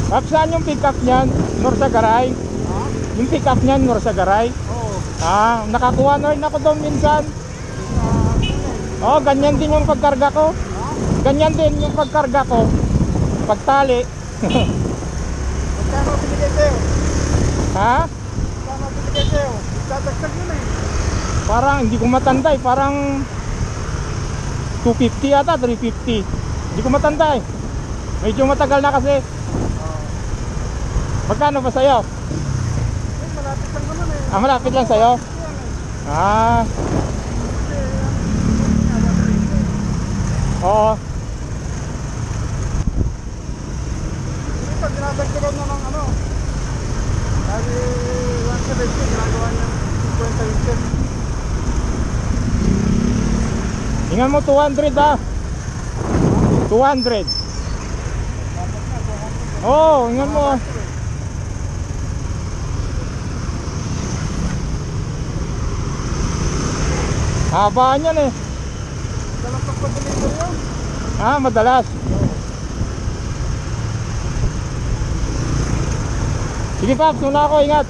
Paps, saan yung pick up niyan? Norsagaray? Ha? Yung pick up niyan, Norsagaray? Oo. Nakakuha na rin ako doon minsan. Ganyan din yung pagkarga ko. Ha? Ganyan din yung pagkarga ko. Pagtali. Magkano binigay sa'yo? Ha? Magkano binigay sa'yo? Dadagdag yun eh. Parang hindi ko matanda eh. Parang 250 yata, 350. Hindi ko matanda eh. Medyo matagal na kasi. Magkano ba sa'yo? Eh, malapit lang naman eh. Malapit lang sa'yo? Oo. Pag dinadagdagan niya ng ano, dahil 170, ginagawa niya 50 Tingnan mo 200 ah. 200. Tingnan mo. Habaan yan eh. Dalang pagpag-deliver yun. Madalas. Sige Paps, una ako, ingat.